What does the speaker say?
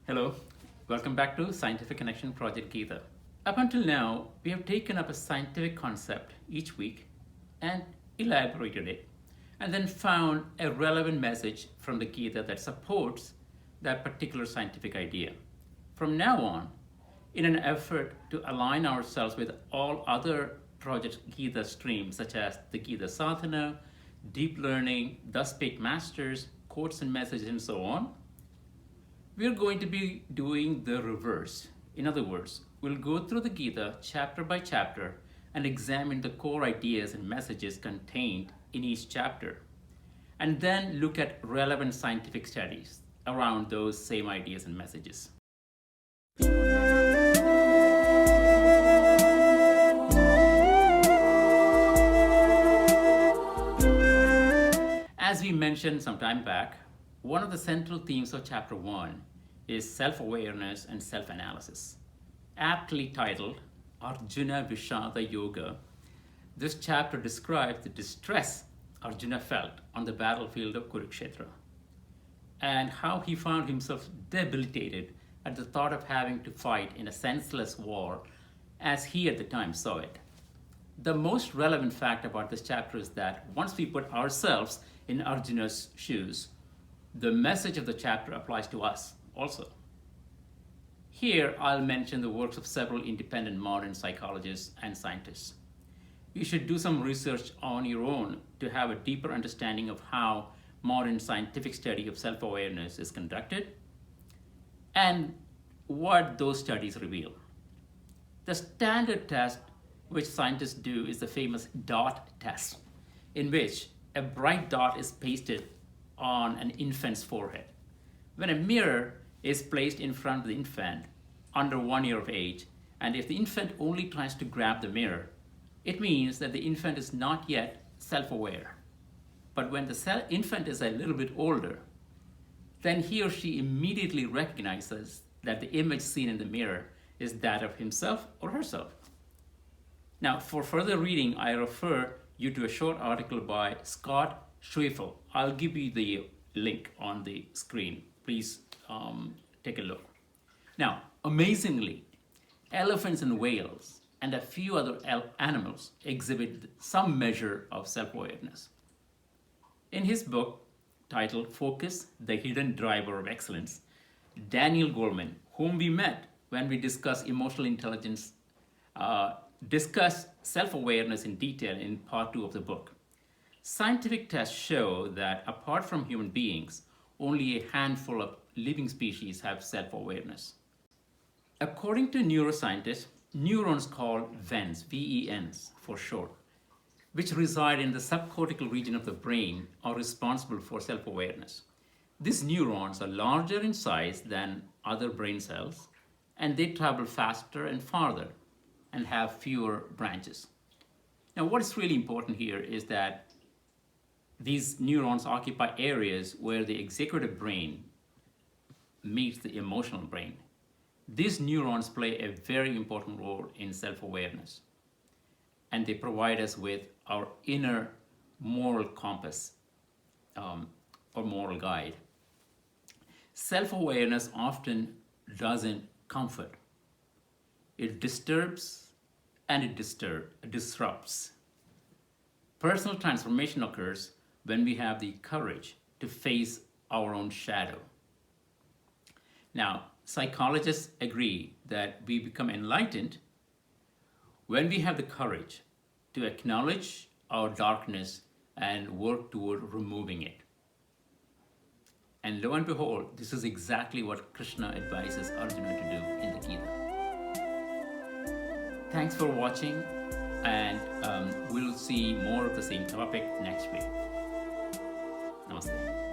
Hello, welcome back to Scientific Connection Project Geeta. Up until now, we have taken up a scientific concept each week and elaborated it, and then found a relevant message from the Gita that supports that particular scientific idea. From now on, in an effort to align ourselves with all other Project Gita streams such as the Gita Sadhana, deep learning, thus speak masters, quotes and messages, and so on, we're going to be doing the reverse. In other words, we'll go through the Gita chapter by chapter and examine the core ideas and messages contained in each chapter, and then look at relevant scientific studies around those same ideas and messages. As we mentioned some time back, one of the central themes of chapter 1 is self-awareness and self-analysis. Aptly titled Arjuna Vishada Yoga, this chapter describes the distress Arjuna felt on the battlefield of Kurukshetra and how he found himself debilitated at the thought of having to fight in a senseless war as he at the time saw it. The most relevant fact about this chapter is that once we put ourselves in Arjuna's shoes, the message of the chapter applies to us also. Here, I'll mention the works of several independent modern psychologists and scientists. You should do some research on your own to have a deeper understanding of how modern scientific study of self-awareness is conducted and what those studies reveal. The standard test which scientists do is the famous dot test, in which a bright dot is pasted on an infant's forehead. When a mirror is placed in front of the infant under 1 year of age, and if the infant only tries to grab the mirror, it means that the infant is not yet self-aware. But when the infant is a little bit older, then he or she immediately recognizes that the image seen in the mirror is that of himself or herself. Now, for further reading, I refer you to a short article by Scott Schwefel. I'll give you the link on the screen. Please take a look. Now, amazingly, elephants and whales and a few other animals exhibit some measure of self-awareness. In his book titled Focus, the Hidden Driver of Excellence, Daniel Goleman, whom we met when we discussed emotional intelligence, discussed self-awareness in detail in part 2 of the book. Scientific tests show that apart from human beings, only a handful of living species have self-awareness. According to neuroscientists, neurons called VENs, V-E-Ns for short, which reside in the subcortical region of the brain, are responsible for self-awareness. These neurons are larger in size than other brain cells, and they travel faster and farther and have fewer branches. Now, what is really important here is that these neurons occupy areas where the executive brain meets the emotional brain. These neurons play a very important role in self-awareness, and they provide us with our inner moral compass or moral guide. Self-awareness often doesn't comfort. It disturbs and it disrupts. Personal transformation occurs when we have the courage to face our own shadow. Now, psychologists agree that we become enlightened when we have the courage to acknowledge our darkness and work toward removing it. And lo and behold, this is exactly what Krishna advises Arjuna to do in the Gita. Thanks for watching, and we'll see more of the same topic next week. Namaste.